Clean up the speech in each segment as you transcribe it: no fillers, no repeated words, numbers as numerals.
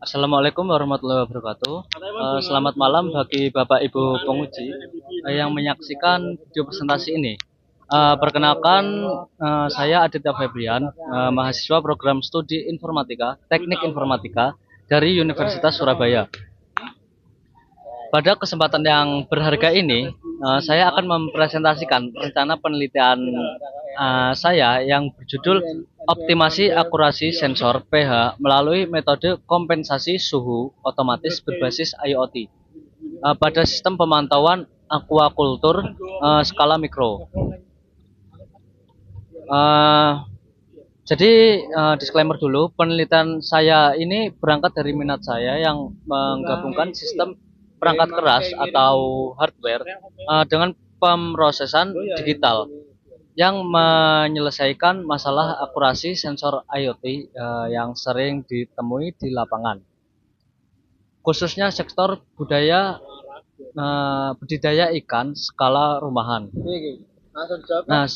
Assalamualaikum warahmatullahi wabarakatuh. Selamat malam bagi Bapak Ibu penguji yang menyaksikan video presentasi ini. Perkenalkan, saya Aditya Febrian, mahasiswa program studi informatika, teknik informatika dari Universitas Surabaya. Pada kesempatan yang berharga ini, saya akan mempresentasikan rencana penelitian saya yang berjudul optimasi akurasi sensor pH melalui metode kompensasi suhu otomatis berbasis IoT pada sistem pemantauan aquaculture skala mikro. Jadi disclaimer dulu, penelitian saya ini berangkat dari minat saya yang menggabungkan sistem perangkat keras atau hardware dengan pemrosesan digital yang menyelesaikan masalah akurasi sensor IoT yang sering ditemui di lapangan, khususnya sektor budidaya ikan skala rumahan. Nah,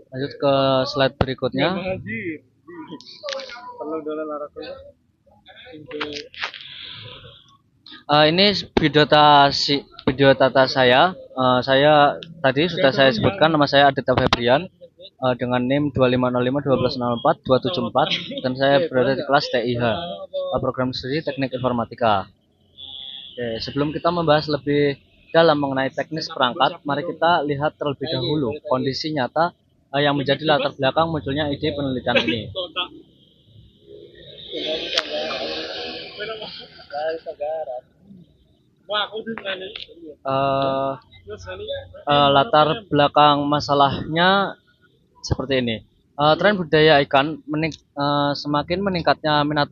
lanjut ke slide berikutnya. Ini video data saya. Saya tadi sudah saya sebutkan, nama saya Aditya Febrian dengan NIM 2505 dan saya berada di kelas TIH, program studi teknik informatika. Oke, sebelum kita membahas lebih dalam mengenai teknis perangkat, mari kita lihat terlebih dahulu kondisi nyata yang menjadi latar belakang munculnya ide penelitian ini. Latar belakang masalahnya seperti ini. Tren budidaya ikan semakin meningkatnya minat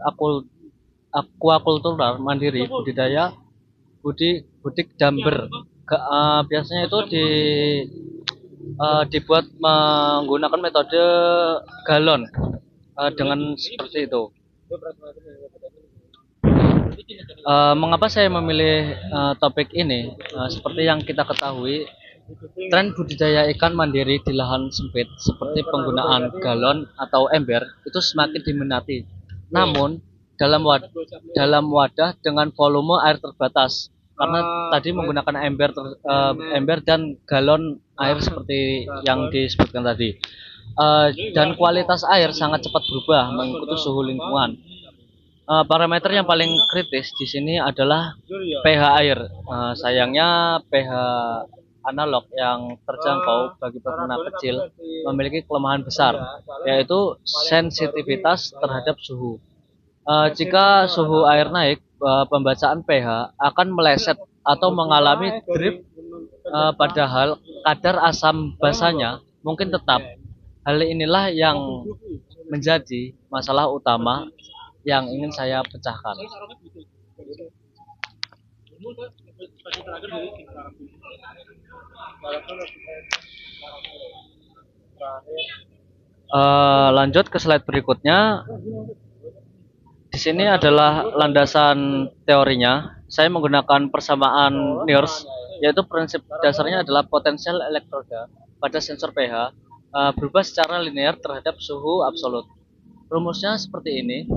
aquaculture mandiri budidaya budik damber. Biasanya itu dibuat menggunakan metode galon dengan seperti itu. Mengapa saya memilih topik ini? Seperti yang kita ketahui, tren budidaya ikan mandiri di lahan sempit seperti penggunaan galon atau ember itu semakin diminati. Namun dalam wadah dengan volume air terbatas, karena tadi menggunakan ember dan galon air seperti yang disebutkan tadi, dan kualitas air sangat cepat berubah mengikuti suhu lingkungan. Parameter yang paling kritis di sini adalah pH air. Sayangnya pH analog yang terjangkau bagi peternak kecil memiliki kelemahan besar, yaitu sensitivitas terhadap suhu. Jika suhu air naik, pembacaan pH akan meleset atau mengalami drip, padahal kadar asam basanya mungkin tetap. Hal inilah yang menjadi masalah utama yang ingin saya pecahkan. Lanjut ke slide berikutnya. Di sini adalah landasan teorinya. Saya menggunakan persamaan Nernst, yaitu prinsip dasarnya adalah potensial elektroda pada sensor pH berubah secara linear terhadap suhu absolut. Rumusnya seperti ini,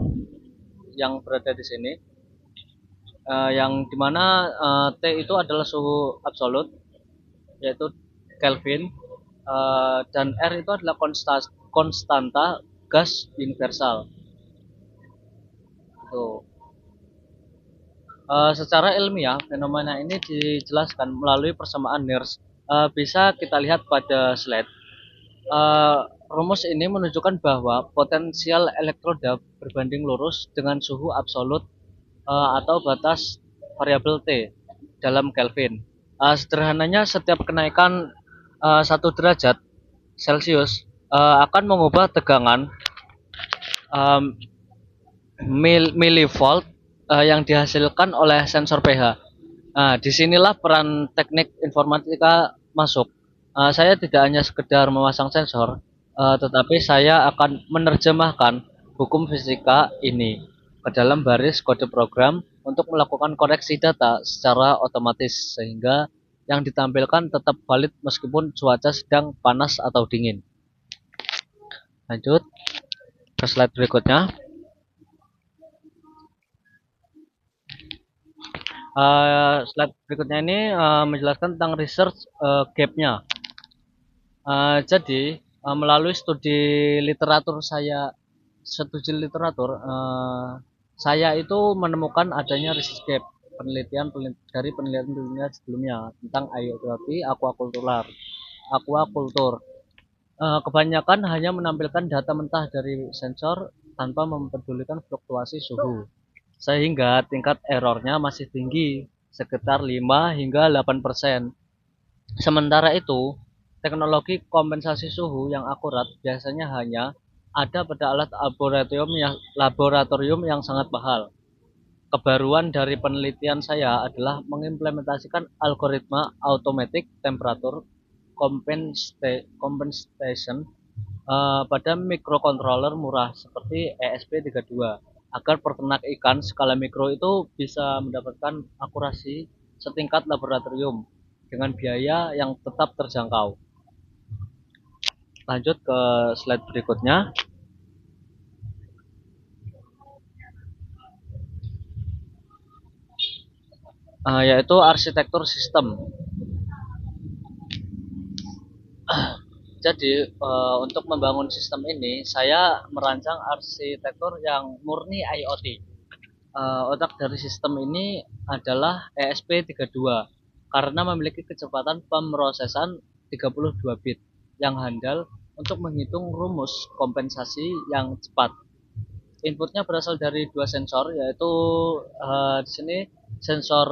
yang berada di sini, yang dimana T itu adalah suhu absolut, yaitu Kelvin, dan R itu adalah konstanta gas universal. Secara ilmiah, fenomena ini dijelaskan melalui persamaan Nernst. Bisa kita lihat pada slide. Rumus ini menunjukkan bahwa potensial elektroda berbanding lurus dengan suhu absolut atau batas variabel T dalam Kelvin. Sederhananya, setiap kenaikan 1 derajat Celcius akan mengubah tegangan milivolt yang dihasilkan oleh sensor pH. Disinilah peran teknik informatika masuk. Saya tidak hanya sekedar memasang sensor, tetapi saya akan menerjemahkan hukum fisika ini ke dalam baris kode program untuk melakukan koreksi data secara otomatis, sehingga yang ditampilkan tetap valid meskipun cuaca sedang panas atau dingin. Lanjut ke slide berikutnya. Slide berikutnya ini menjelaskan tentang research gap-nya. Jadi melalui studi literatur, saya itu menemukan adanya research gap dari penelitian dunia sebelumnya tentang IoT aquaculture. Kebanyakan hanya menampilkan data mentah dari sensor tanpa mempedulikan fluktuasi suhu, sehingga tingkat errornya masih tinggi, sekitar 5 hingga 8%. Sementara itu, teknologi kompensasi suhu yang akurat biasanya hanya ada pada alat laboratorium yang sangat mahal. Kebaruan dari penelitian saya adalah mengimplementasikan algoritma automatic temperature compensation pada microcontroller murah seperti ESP32 agar peternak ikan skala mikro itu bisa mendapatkan akurasi setingkat laboratorium dengan biaya yang tetap terjangkau. Lanjut ke slide berikutnya, yaitu arsitektur sistem. Jadi untuk membangun sistem ini saya merancang arsitektur yang murni IoT. Otak dari sistem ini adalah ESP32 karena memiliki kecepatan pemrosesan 32 bit yang handal untuk menghitung rumus kompensasi yang cepat. Inputnya berasal dari dua sensor, yaitu di sini sensor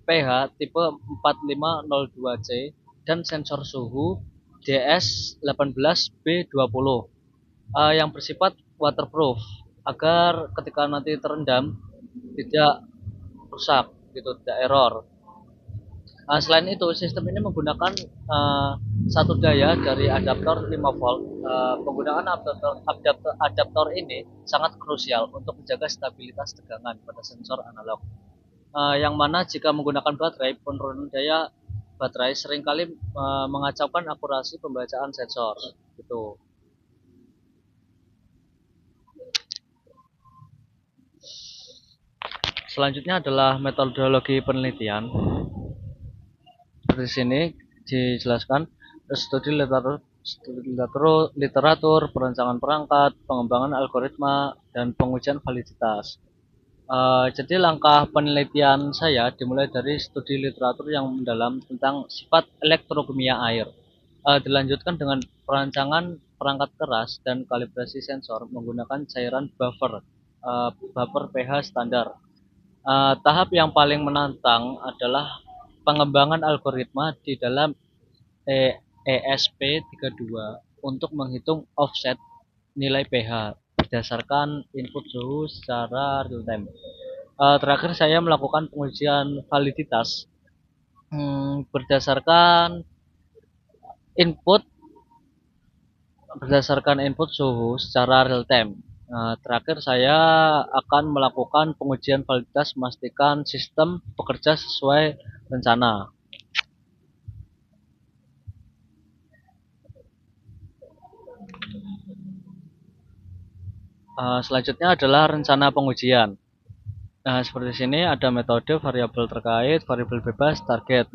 pH tipe 4502C dan sensor suhu DS18B20 yang bersifat waterproof agar ketika nanti terendam tidak rusak gitu, tidak error. Selain itu, sistem ini menggunakan satu daya dari adaptor 5 volt. Penggunaan adaptor ini sangat krusial untuk menjaga stabilitas tegangan pada sensor analog. Yang mana jika menggunakan baterai, penurunan daya baterai seringkali mengacaukan akurasi pembacaan sensor. Gitu. Selanjutnya adalah metodologi penelitian. Seperti sini dijelaskan literatur, perancangan perangkat, pengembangan algoritma, dan pengujian validitas. Jadi langkah penelitian saya dimulai dari studi literatur yang mendalam tentang sifat elektrokimia air. Dilanjutkan dengan perancangan perangkat keras dan kalibrasi sensor menggunakan cairan buffer pH standar. Tahap yang paling menantang adalah pengembangan algoritma di dalam ESP32 untuk menghitung offset nilai pH berdasarkan input suhu secara real time. Terakhir saya melakukan pengujian validitas berdasarkan input suhu secara real time. Terakhir saya akan melakukan pengujian validitas memastikan sistem bekerja sesuai rencana. Selanjutnya adalah rencana pengujian. Nah, seperti sini ada metode, variabel terkait, variabel bebas, target.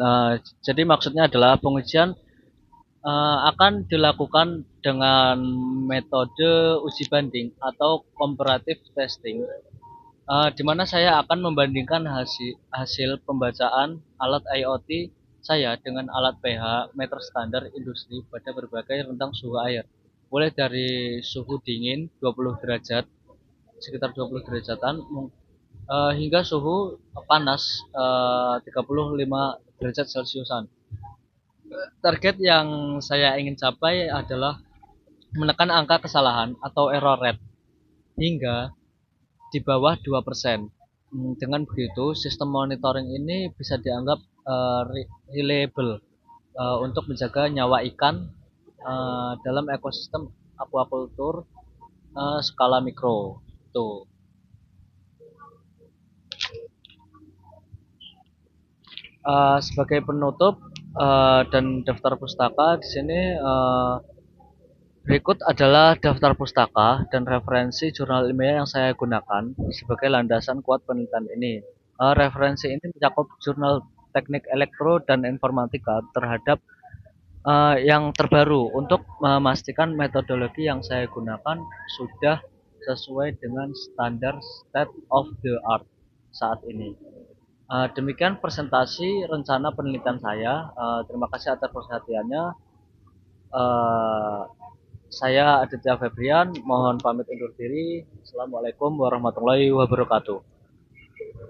Jadi maksudnya adalah pengujian akan dilakukan dengan metode uji banding atau comparative testing, di mana saya akan membandingkan hasil pembacaan alat IoT saya dengan alat pH meter standar industri pada berbagai rentang suhu air, mulai dari suhu dingin 20 derajat, sekitar 20 derajatan, hingga suhu panas 35 derajat Celciusan. Target yang saya ingin capai adalah menekan angka kesalahan atau error rate hingga di bawah 2%. Dengan begitu, sistem monitoring ini bisa dianggap reliable untuk menjaga nyawa ikan dalam ekosistem aquaculture skala mikro. Tuh. Sebagai penutup dan daftar pustaka di sini berikut adalah daftar pustaka dan referensi jurnal ilmiah yang saya gunakan sebagai landasan kuat penelitian ini. Referensi ini mencakup jurnal teknik elektro dan informatika terhadap yang terbaru untuk memastikan metodologi yang saya gunakan sudah sesuai dengan standar state of the art saat ini. Demikian presentasi rencana penelitian saya. Terima kasih atas perhatiannya. Eh, saya Aditya Febrian, mohon pamit undur diri. Assalamualaikum warahmatullahi wabarakatuh.